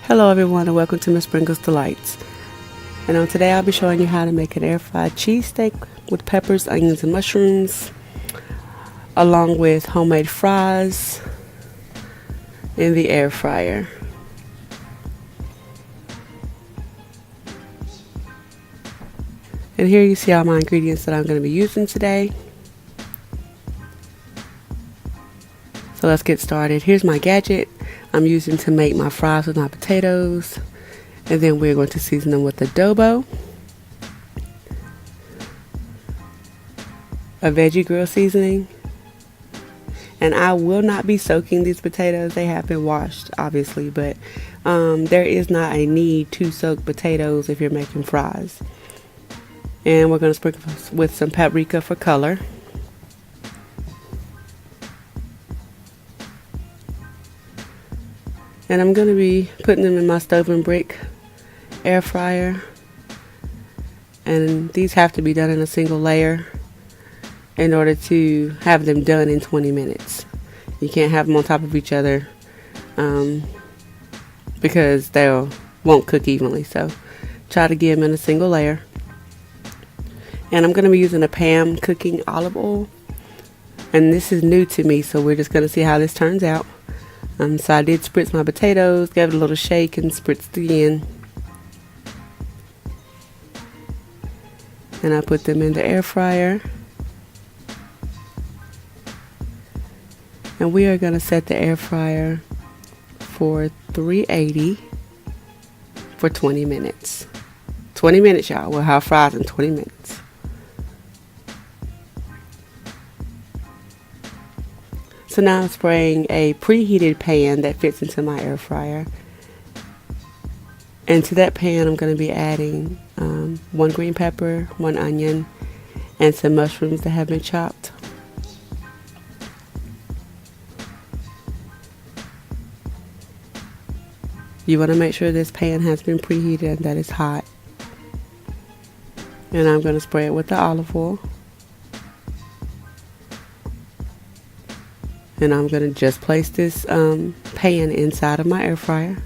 Hello everyone and welcome to MsSprinkles Delights. And today I'll be showing you how to make an air-fried cheesesteak with peppers, onions, and mushrooms, along with homemade fries in the air fryer. And here you see all my ingredients that I'm going to be using today. So let's get started. Here's my gadget I'm using to make my fries with my potatoes. And then we're going to season them with adobo, a veggie grill seasoning. And I will not be soaking these potatoes. They have been washed, obviously, but there is not a need to soak potatoes if you're making fries. And we're going to sprinkle with some paprika for color. And I'm going to be putting them in my stove and brick air fryer. And these have to be done in a single layer in order to have them done in 20 minutes. You can't have them on top of each other because they won't cook evenly. So try to get them in a single layer. And I'm going to be using a pan cooking olive oil. And this is new to me, so we're just going to see how this turns out. So I did spritz my potatoes, gave it a little shake, and spritzed again. And I put them in the air fryer. And we are going to set the air fryer for 380 for 20 minutes. 20 minutes, y'all. We'll have fries in 20 minutes. So now I'm spraying a preheated pan that fits into my air fryer. And to that pan I'm going to be adding 1 green pepper, 1 onion, and some mushrooms that have been chopped. You want to make sure this pan has been preheated and that it's hot. And I'm going to spray it with the olive oil. And I'm going to just place this pan inside of my air fryer.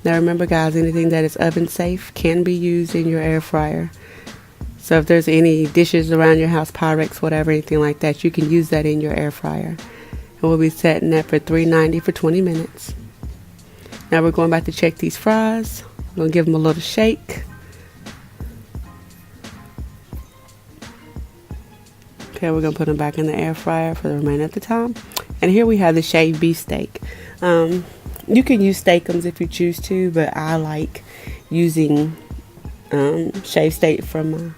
Now remember guys, anything that is oven safe can be used in your air fryer. So if there's any dishes around your house, Pyrex, whatever, anything like that, you can use that in your air fryer. And we'll be setting that for 390 for 20 minutes. Now we're going back to check these fries. I'm going to give them a little shake. Okay, we're going to put them back in the air fryer for the remainder of the time. And here we have the shaved beef steak. You can use steakums if you choose to, but I like using shaved steak from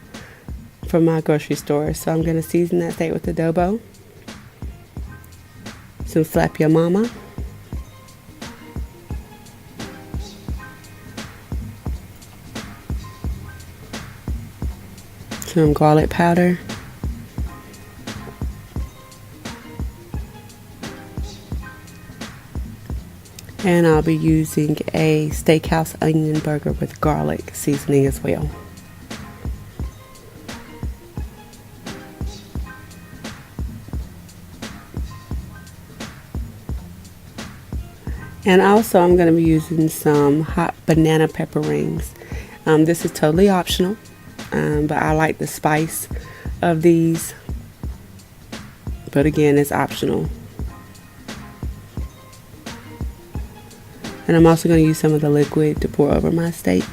my grocery store. So I'm going to season that steak with adobo, some Slap Your Mama, some garlic powder, and I'll be using a steakhouse onion burger with garlic seasoning as well. And also I'm going to be using some hot banana pepper rings. This is totally optional, but I like the spice of these. But again, it's optional. And I'm also going to use some of the liquid to pour over my steak.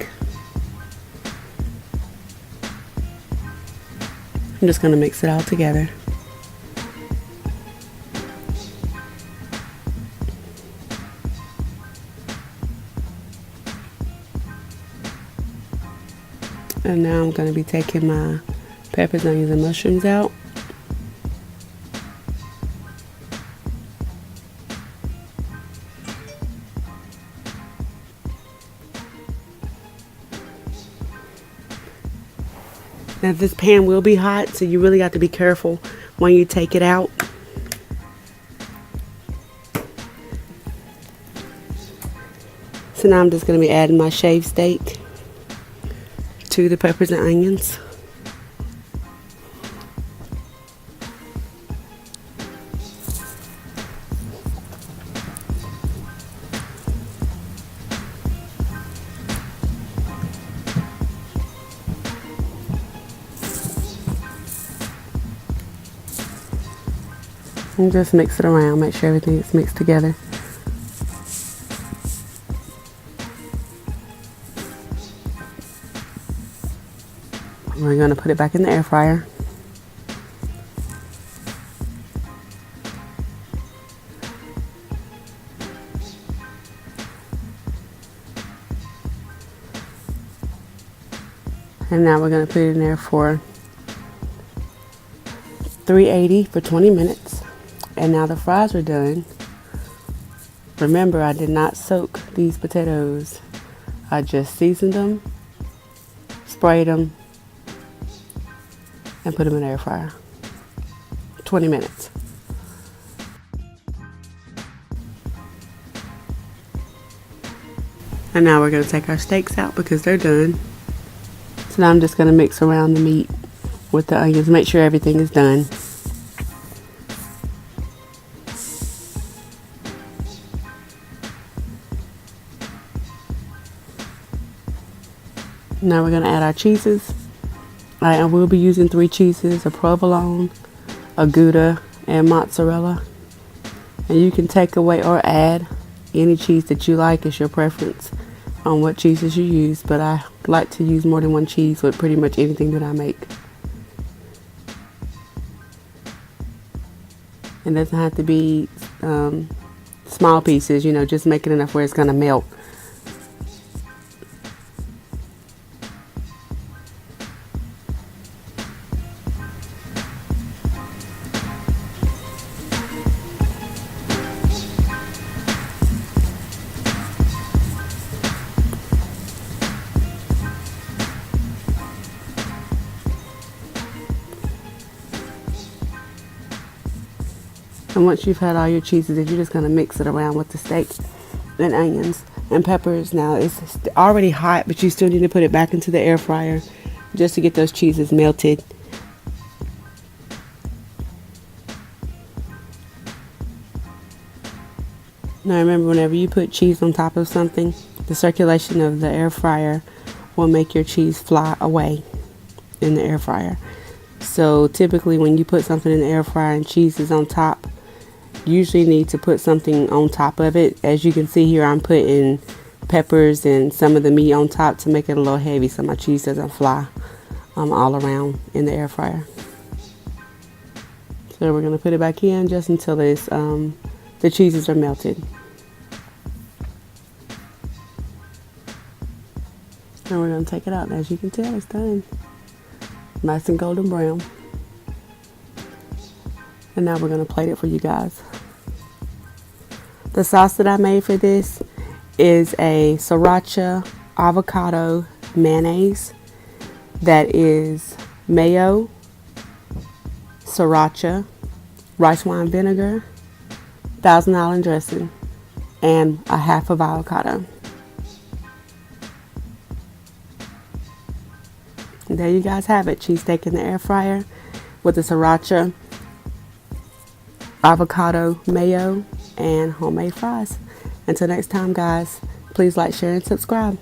I'm just going to mix it all together. And now I'm going to be taking my peppers, onions, and mushrooms out. Now this pan will be hot, so you really got to be careful when you take it out. So now I'm just going to be adding my shaved steak to the peppers and onions. And just mix it around, make sure everything is mixed together. We're going to put it back in the air fryer. And now we're going to put it in there for 380 for 20 minutes. And now the fries are done. Remember, I did not soak these potatoes. I just seasoned them, sprayed them, and put them in the air fryer. 20 minutes. And now we're going to take our steaks out because they're done. So now I'm just going to mix around the meat with the onions, make sure everything is done. Now we're going to add our cheeses. I will be using 3 cheeses, a provolone, a Gouda, and mozzarella. And you can take away or add any cheese that you like. It's your preference on what cheeses you use, but I like to use more than one cheese with pretty much anything that I make. It doesn't have to be small pieces, you know, just make it enough where it's going to melt. And once you've had all your cheeses, you're just going to mix it around with the steak and onions and peppers. Now it's already hot, but you still need to put it back into the air fryer just to get those cheeses melted. Now remember, whenever you put cheese on top of something, the circulation of the air fryer will make your cheese fly away in the air fryer. So typically when you put something in the air fryer and cheese is on top, you usually need to put something on top of it. As you can see here, I'm putting peppers and some of the meat on top to make it a little heavy so my cheese doesn't fly all around in the air fryer. So we're going to put it back in just until it's, the cheeses are melted. And we're going to take it out, and as you can tell, it's done. Nice and golden brown. And now we're going to plate it for you guys. The sauce that I made for this is a Sriracha avocado mayonnaise that is mayo, Sriracha, rice wine vinegar, Thousand Island dressing, and a half of avocado. And there you guys have it, cheesesteak in the air fryer with the Sriracha, avocado, mayo, and homemade fries. Until next time, guys, please like, share, and subscribe.